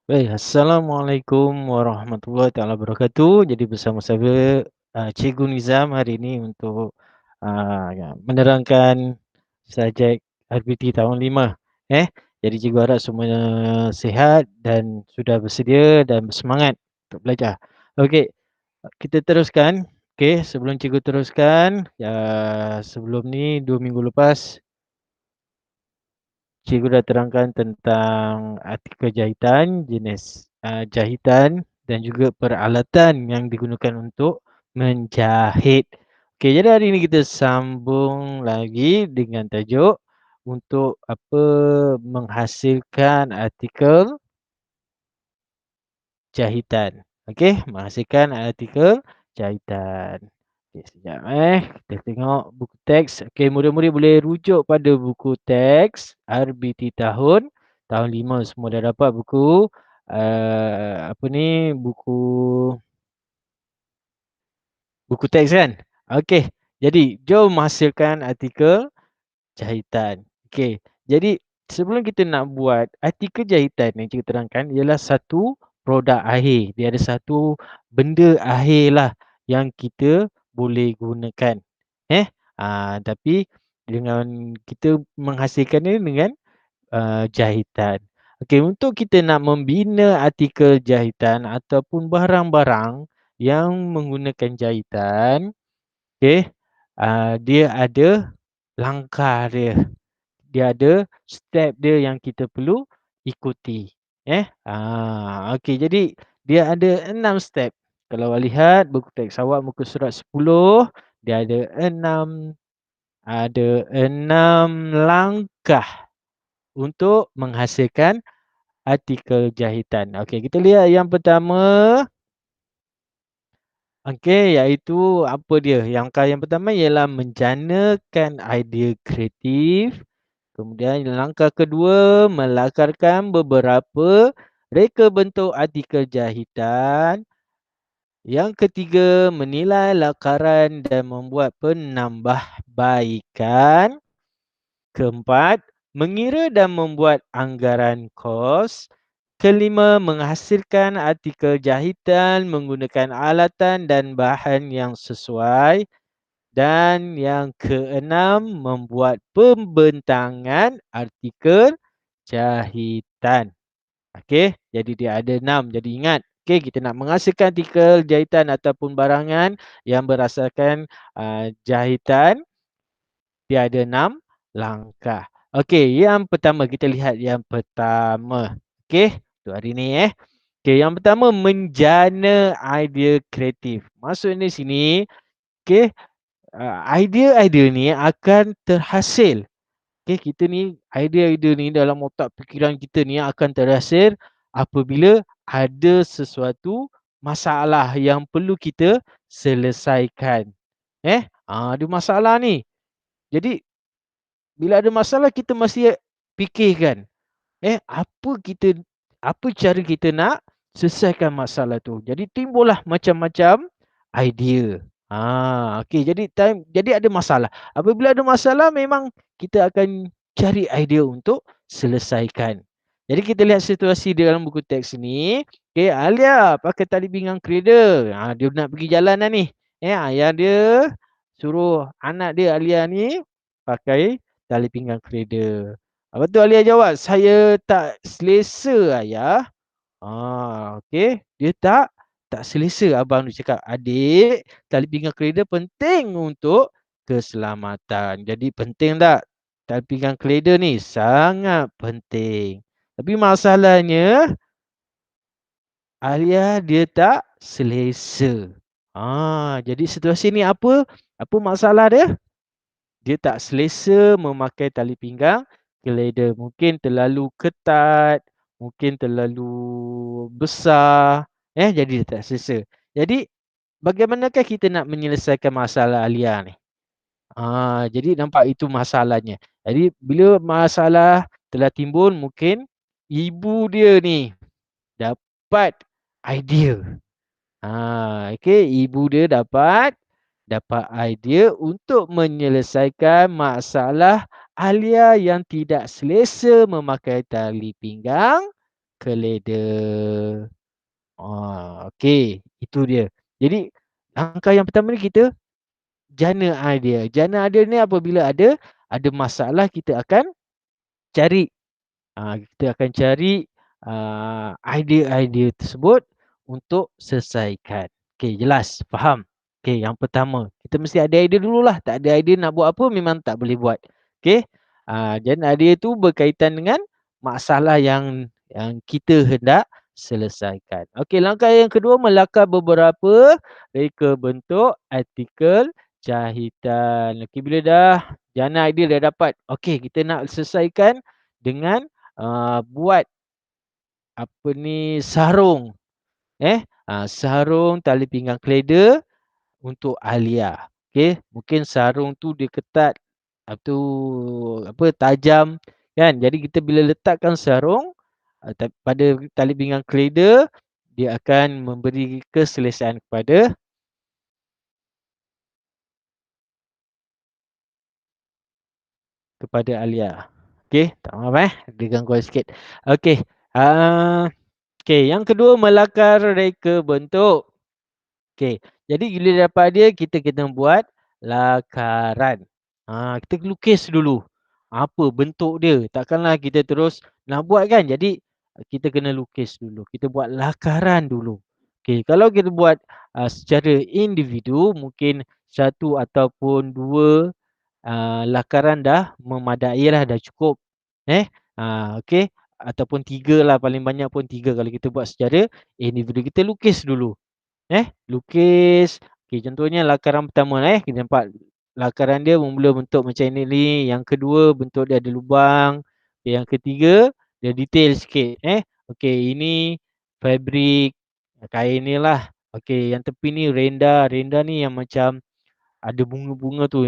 Baik, Assalamualaikum warahmatullahi taala wabarakatuh. Jadi bersama saya, Cikgu Nizam hari ini untuk, menerangkan subjek RPT tahun 5. Jadi cikgu harap semuanya sihat dan sudah bersedia dan bersemangat untuk belajar. Okey, kita teruskan. Okey, sebelum cikgu teruskan, sebelum ni 2 minggu lepas cikgu dah terangkan tentang artikel jahitan, jenis, jahitan dan juga peralatan yang digunakan untuk menjahit. Okey, jadi hari ini kita sambung lagi dengan tajuk untuk menghasilkan artikel jahitan. Okey, menghasilkan artikel jahitan. Okey, sekejap kita tengok buku teks. Okey, murid-murid boleh rujuk pada buku teks RBT tahun 5. Semua dah dapat buku, buku teks kan? Okey, jadi jom menghasilkan artikel jahitan. Okey, jadi sebelum kita nak buat artikel jahitan yang cikgu terangkan ialah satu produk akhir. Dia ada satu benda akhir lah yang kita boleh gunakan. Tapi dengan kita menghasilkannya dengan, jahitan. Okey, untuk kita nak membina artikel jahitan ataupun barang-barang yang menggunakan jahitan, okey, dia ada langkah dia. Dia ada step dia yang kita perlu ikuti. Okey, jadi dia ada 6 step. Kalau awak lihat buku teks awak muka surat 10, dia ada enam langkah untuk menghasilkan artikel jahitan. Okey, kita lihat yang pertama. Okey, iaitu apa dia? Langkah yang pertama ialah menjanakan idea kreatif. Kemudian langkah kedua, melakarkan beberapa reka bentuk artikel jahitan. Yang ketiga, menilai lakaran dan membuat penambahbaikan. Keempat, mengira dan membuat anggaran kos. Kelima, menghasilkan artikel jahitan menggunakan alatan dan bahan yang sesuai. Dan yang keenam, membuat pembentangan artikel jahitan. Okey, jadi dia ada 6. Jadi ingat, okey, kita nak menghasilkan artikel jahitan ataupun barangan yang berasaskan, jahitan, dia ada 6 langkah. Okey, yang pertama kita lihat yang pertama. Okey, untuk hari ni Okey, yang pertama menjana idea kreatif. Maksudnya sini, okey, idea-idea ni akan terhasil. Okey, kita ni idea-idea ni dalam otak fikiran kita ni akan terhasil apabila ada sesuatu masalah yang perlu kita selesaikan. Ada masalah ni. Jadi bila ada masalah kita mesti fikirkan, apa cara kita nak selesaikan masalah tu. Jadi timbullah macam-macam idea. Okey, jadi ada masalah. Apabila ada masalah memang kita akan cari idea untuk selesaikan. Jadi kita lihat situasi di dalam buku teks ni. Okey, Alia pakai tali pinggang kereta. Dia nak pergi jalan dah ni. Ayah dia suruh anak dia Alia ni pakai tali pinggang kereta. Lepas tu Alia jawab, "Saya tak selesa ayah." Okey. Dia tak selesa. Abang dia cakap, "Adik, tali pinggang kereta penting untuk keselamatan. Jadi penting tak? Tali pinggang kereta ni sangat penting." Tapi masalahnya, Alia dia tak selesa. Jadi situasi ni apa? Apa masalah dia? Dia tak selesa memakai tali pinggang keleda. Mungkin terlalu ketat, mungkin terlalu besar, jadi dia tak selesa. Jadi bagaimanakah kita nak menyelesaikan masalah Alia ni? Jadi nampak itu masalahnya. Jadi bila masalah telah timbul, mungkin ibu dia ni dapat idea. Okey, ibu dia dapat idea untuk menyelesaikan masalah Alia yang tidak selesa memakai tali pinggang Keleda. Okey, itu dia. Jadi langkah yang pertama ni kita jana idea. Jana idea ni apabila ada masalah kita akan cari. Kita akan cari, idea-idea tersebut untuk selesaikan. Okey, jelas, faham? Okey, yang pertama, kita mesti ada idea dululah. Tak ada idea nak buat apa memang tak boleh buat. Okey, dan idea tu berkaitan dengan masalah yang kita hendak selesaikan. Okey, langkah yang kedua, melakar beberapa reka bentuk artikel jahitan. Okey, bila dah jana idea dah dapat, okey kita nak selesaikan dengan buat apa ni, sarung, sarung tali pinggang keleda untuk Alia. Okey, mungkin sarung tu dia ketat, tu apa, tajam kan. Jadi kita bila letakkan sarung pada tali pinggang keleda, dia akan memberi keselesaan kepada Alia. Okey, tak maaf ada gangguan sikit. Okey, ah, okey yang kedua, melakar reka bentuk. Okey, jadi bila dapat dia, kita kena buat lakaran. Kita lukis dulu apa bentuk dia. Takkanlah kita terus nak buat kan. Jadi kita kena lukis dulu. Kita buat lakaran dulu. Okey, kalau kita buat secara individu, mungkin satu ataupun dua lakaran dah memadai lah, dah cukup. Okey, ataupun 3 lah, paling banyak pun 3 kalau kita buat secara individu. Kita lukis dulu. Lukis. Okey, contohnya lakaran pertama kita nampak lakaran dia bermula bentuk macam ini ni, yang kedua bentuk dia ada lubang, yang ketiga dia detail sikit Okey, ini fabrik kain ni lah. Okey, yang tepi ni renda, renda ni yang macam ada bunga-bunga tu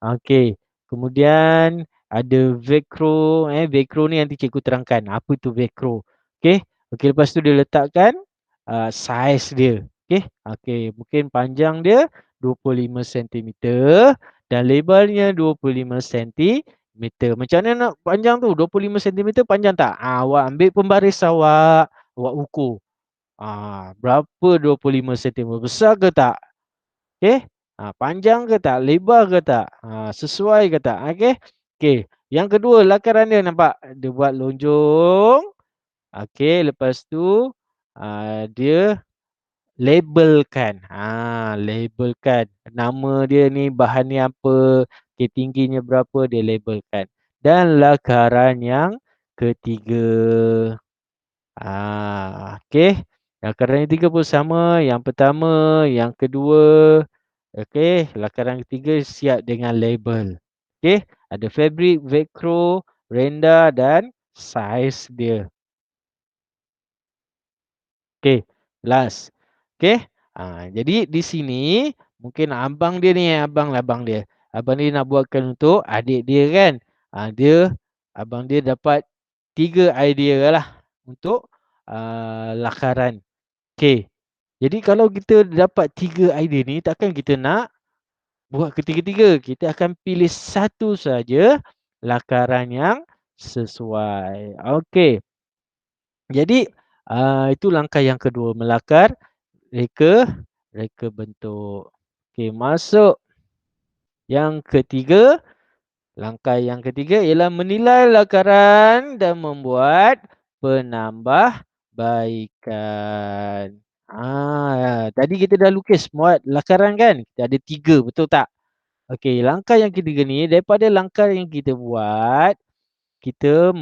Okey, kemudian ada velcro velcro ni nanti cikgu terangkan apa tu velcro. Okey, okey lepas tu dia letakkan saiz dia. Okey, okey mungkin panjang dia 25 sentimeter dan lebarnya 25 sentimeter. Macam mana nak panjang tu 25 sentimeter, panjang tak? Awak ambil pembaris awak ukur. Berapa 25 sentimeter, besar ke tak? Okey, panjang ke tak? Lebar ke tak? Sesuai ke tak? Okey. Okey, yang kedua lakaran dia nampak dia buat lonjong. Okey, lepas tu dia labelkan. Labelkan nama dia ni, bahan ni apa, okey tingginya berapa, dia labelkan. Dan lakaran yang ketiga. Okey. Lakaran yang tiga pun sama. Yang pertama, yang kedua. Okey, lakaran ketiga siap dengan label. Okey, ada fabric, velcro, renda dan saiz dia. Okey, last. Okey. Jadi di sini mungkin abang dia ni, abang dia. Abang dia nak buatkan untuk adik dia kan. Abang dia dapat 3 idea lah untuk lakaran. Okey. Jadi kalau kita dapat 3 idea ni, takkan kita nak buat ketiga-tiga. Kita akan pilih satu saja lakaran yang sesuai. Okey. Jadi itu langkah yang kedua, melakar reka reka bentuk. Okey, masuk yang ketiga. Langkah yang ketiga ialah menilai lakaran dan membuat penambahbaikan. Tadi kita dah lukis buat lakaran kan? Kita ada 3, betul tak? Okey, langkah yang ketiga ni, daripada langkah yang kita buat, kita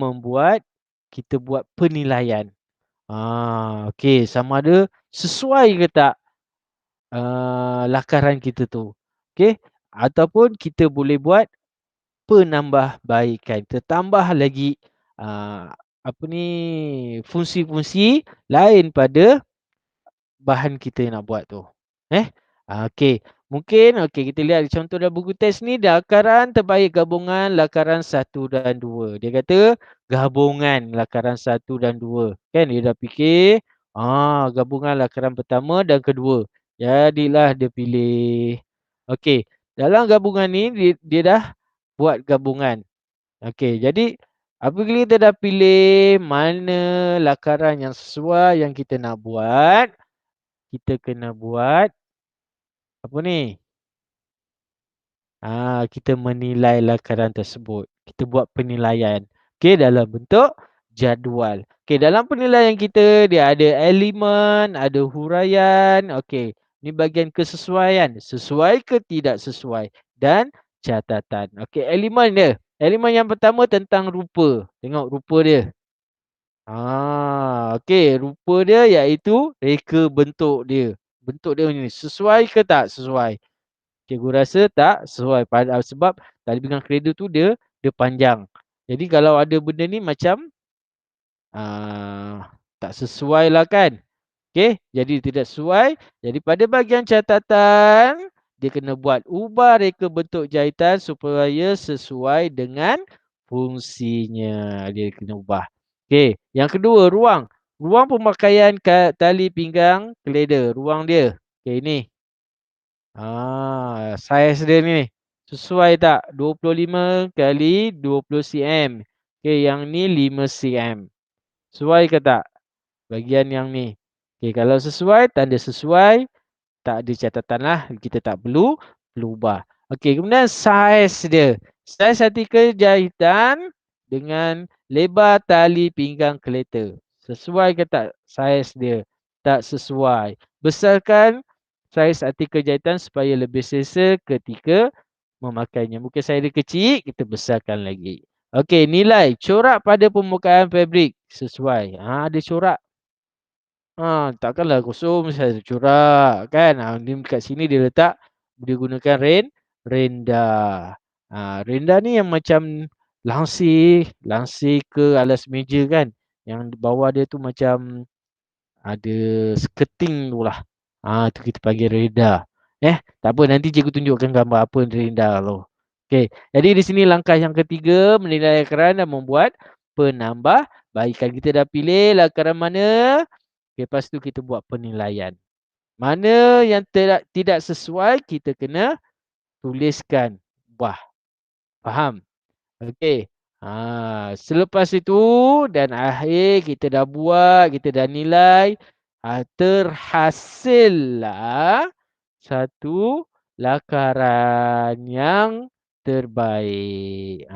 buat penilaian. Okey, sama ada sesuai ke tak lakaran kita tu. Okey, ataupun kita boleh buat penambahbaikan. Kita tambah lagi apa ni, fungsi-fungsi lain pada bahan kita yang nak buat tu. Eh? Okey. Mungkin kita lihat contoh dalam buku teks ni, lakaran terbaik gabungan lakaran 1 dan 2. Dia kata gabungan lakaran 1 dan 2. Kan dia dah fikir gabungan lakaran pertama dan kedua. Jadilah dia pilih. Okey. Dalam gabungan ni dia dah buat gabungan. Okey. Jadi Apabila kita dah pilih mana lakaran yang sesuai yang kita nak buat, kita kena buat apa ni? Kita menilai lakaran tersebut. Kita buat penilaian. Okey, dalam bentuk jadual. Okey, dalam penilaian kita dia ada elemen, ada huraian. Okey, ni bahagian kesesuaian. Sesuai ke tidak sesuai dan catatan. Okey, elemen dia. Elemen yang pertama tentang rupa. Tengok rupa dia. Okey, rupa dia iaitu reka bentuk dia. Bentuk dia ni sesuai ke tak sesuai? Cikgu rasa tak sesuai sebab tali pinggang kereta tu dia panjang. Jadi kalau ada benda ni macam tak sesuai lah kan. Okey, jadi tidak sesuai. Jadi pada bahagian catatan, dia kena buat ubah reka bentuk jahitan supaya sesuai dengan fungsinya. Dia kena ubah. Okey, yang kedua ruang. Ruang pemakaian tali pinggang keleda. Ruang dia. Okey, ni. Saiz dia ni sesuai tak? 25 kali 20 cm. Okey, yang ni 5 cm. Sesuai ke tak? Bahagian yang ni. Okey, kalau sesuai, tanda sesuai. Tak ada catatan lah. Kita tak perlu ubah. Okey, kemudian saiz dia. Saiz artikel jahitan dengan lebar tali pinggang kereta. Sesuai ke tak saiz dia? Tak sesuai. Besarkan saiz artikel jahitan supaya lebih selesa ketika memakainya. Mungkin saiz dia kecil, kita besarkan lagi. Okey, nilai corak pada permukaan fabrik sesuai. Ada corak. Takkanlah kosong mesti ada corak kan. Ni kat sini dia letak dia gunakan rendah. Rendah ni yang macam langsir ke alas meja kan. Yang di bawah dia tu macam ada skirting tu lah. Tu kita panggil rendah. Tak apa nanti cikgu tunjukkan gambar apa rendah tu. Okey, jadi di sini langkah yang ketiga menilai lakaran dan membuat penambahbaikan. Kita dah pilih lakaran mana. Lepas tu kita buat penilaian. Mana yang tidak sesuai kita kena tuliskan. Wah, faham? Okey. Selepas itu dan akhir kita dah buat, kita dah nilai, terhasillah satu lakaran yang terbaik.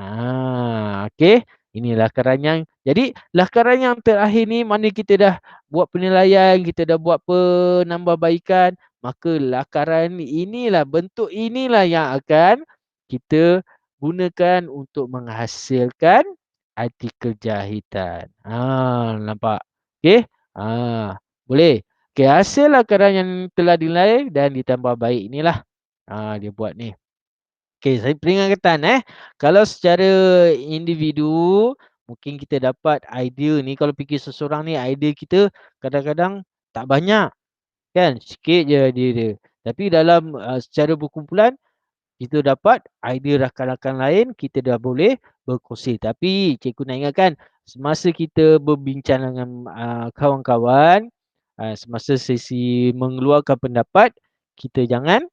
Okey. Ini lakaran yang jadi lakaran yang terakhir ni mana kita dah buat penilaian, kita dah buat penambahbaikan, maka lakaran inilah, bentuk inilah yang akan kita gunakan untuk menghasilkan artikel jahitan. Nampak? Okey? Boleh? Okey, hasil lakaran yang telah dinilai dan ditambah baik inilah dia buat ni. Okey, saya peringatkan kalau secara individu mungkin kita dapat idea ni kalau fikir seseorang ni idea kita kadang-kadang tak banyak kan, sikit je idea dia. Tapi dalam secara berkumpulan kita dapat idea rakan-rakan lain, kita dah boleh berkongsi. Tapi cikgu nak ingatkan, semasa kita berbincang dengan kawan-kawan, semasa sesi mengeluarkan pendapat, kita jangan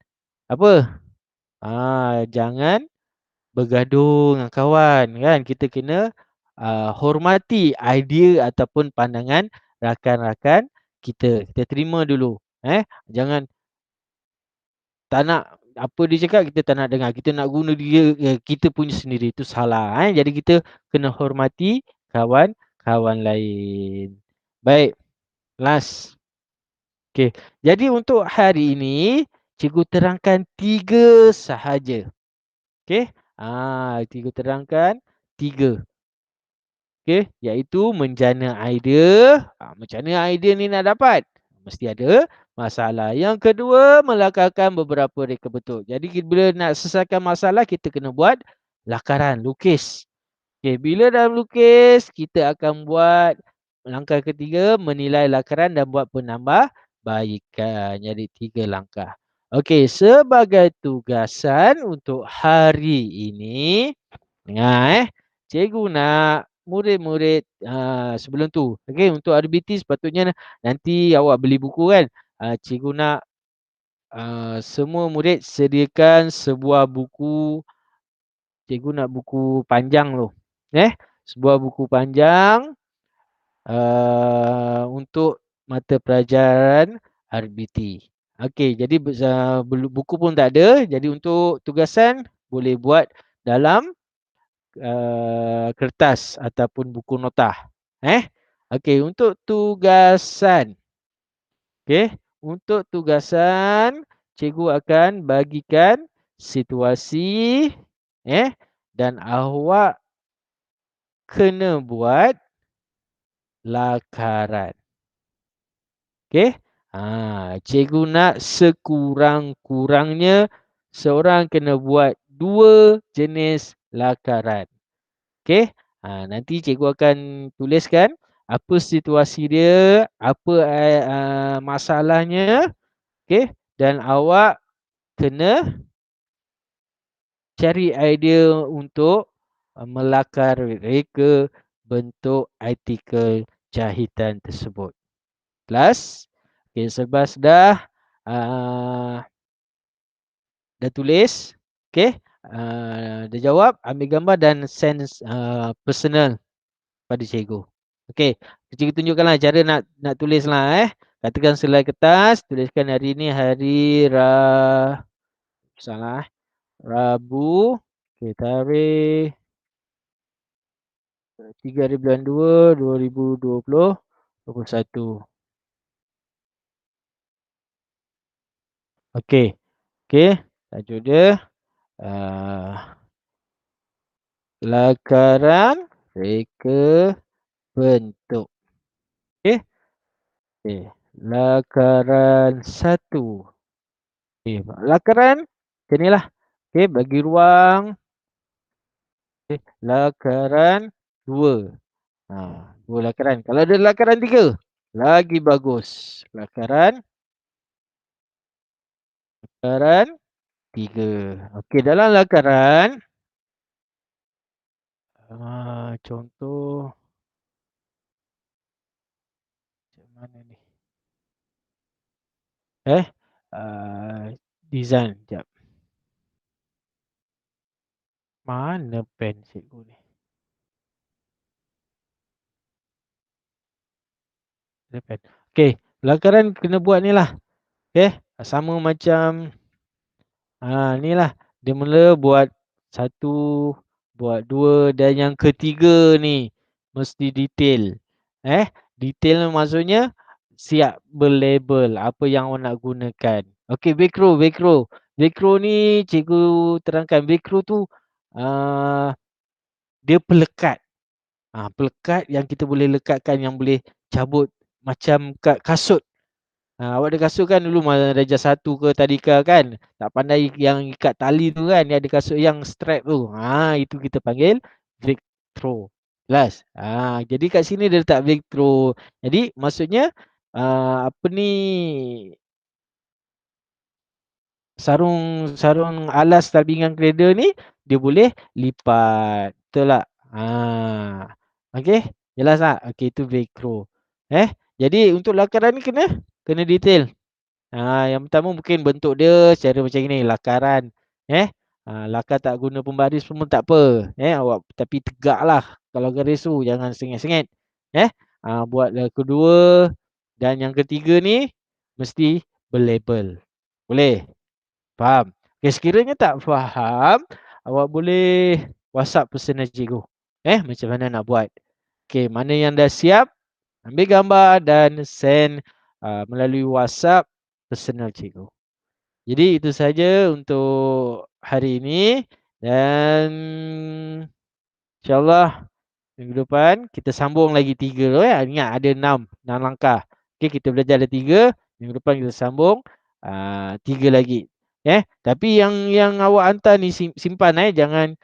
apa? Jangan bergaduh dengan kawan kan. Kita kena hormati idea ataupun pandangan rakan-rakan kita. Kita terima dulu. Jangan tak nak apa dia cakap kita tak nak dengar. Kita nak guna dia kita punya sendiri. Itu salah. Jadi kita kena hormati kawan-kawan lain. Baik. Last. Okey. Jadi untuk hari ini cikgu terangkan 3 sahaja. Okey. Cikgu terangkan 3. Okey, iaitu menjana idea. Macam mana idea ni nak dapat? Mesti ada masalah. Yang kedua, melakarkan beberapa reka bentuk. Jadi bila nak selesaikan masalah, kita kena buat lakaran, lukis. Okey, bila dah lukis, kita akan buat langkah ketiga, menilai lakaran dan buat penambahbaikan. Jadi 3 langkah. Okey, sebagai tugasan untuk hari ini, dengar cikgu nak murid-murid sebelum tu. Okey, untuk RBT sepatutnya nanti awak beli buku kan. Cikgu nak semua murid sediakan sebuah buku. Cikgu nak buku panjang tu. sebuah buku panjang untuk mata pelajaran RBT. Okey, jadi buku pun tak ada. Jadi untuk tugasan boleh buat dalam kertas ataupun buku notah. Eh? Okey, untuk tugasan. Okey, untuk tugasan cikgu akan bagikan situasi dan awak kena buat lakaran. Okey. Cikgu nak sekurang-kurangnya seorang kena buat 2 jenis lakaran. Okey. Nanti cikgu akan tuliskan apa situasi dia, apa masalahnya, okey, dan awak kena cari idea untuk melakar reka bentuk artikel jahitan tersebut. Kelas. Okey, selepas dah tulis, okey, dah jawab, ambil gambar dan send personal pada cikgu. Okey, cikgu tunjukkanlah cara nak tulislah Katakan selai kertas, tuliskan hari ni hari salah Rabu. Okey, tarikh 3 hari bulan 2, 2020, 21. Okey. Okey, tajuk dia lakaran reka bentuk. Okey. Okey. Lakaran 1. Okey, lakaran macam nilah. Okey, bagi ruang. Okey, lakaran 2. 2 lakaran. Kalau ada lakaran 3, lagi bagus. Lakaran 3. Okey, dalam lakaran contoh macam mana ni? Design. Jap. Mana pen cikgu ni? Ada pen. Okey, lakaran kena buat ni lah. Okey, sama macam ni lah. Dia mula buat 1, buat 2 dan yang ketiga ni mesti detail. Detail maksudnya siap berlabel apa yang awak nak gunakan. Okey, velcro, velcro. Velcro ni cikgu terangkan. Velcro tu dia pelekat. Pelekat yang kita boleh lekatkan, yang boleh cabut macam kat kasut. Awak ada kasut kan dulu masa darjah 1 ke tadika kan? Tak pandai yang ikat tali tu kan, dia ada kasut yang strap tu. Itu kita panggil velcro. Jelas? Jadi kat sini dia letak velcro. Jadi maksudnya apa ni, sarung sarung alas tarbingan kereta ni dia boleh lipat. Betul tak? Okey, jelas tak? Okey, itu velcro. Jadi untuk lakaran ni kena detail. Yang pertama mungkin bentuk dia secara macam ini, lakaran. Lakar tak guna pembaris pun tak apa. Awak tapi tegaklah kalau garis tu, jangan sengit-sengit. Buat yang kedua dan yang ketiga ni mesti berlabel. Boleh? Faham? Okay, sekiranya tak faham, awak boleh WhatsApp personal cikgu. Macam mana nak buat. Okay, mana yang dah siap, ambil gambar dan send melalui WhatsApp personal cikgu. Jadi itu saja untuk hari ini dan insyaAllah minggu depan kita sambung lagi 3 Ingat ada 6 langkah. Okey, kita belajar ada 3, minggu depan kita sambung 3 lagi. Tapi yang awak hantar ni simpan jangan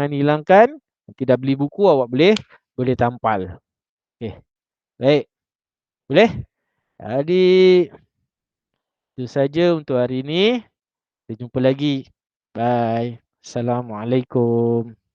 hilangkan. Nanti dah beli buku awak boleh tampal. Okey. Baik. Boleh? Jadi itu saja untuk hari ini. Kita jumpa lagi. Bye. Assalamualaikum.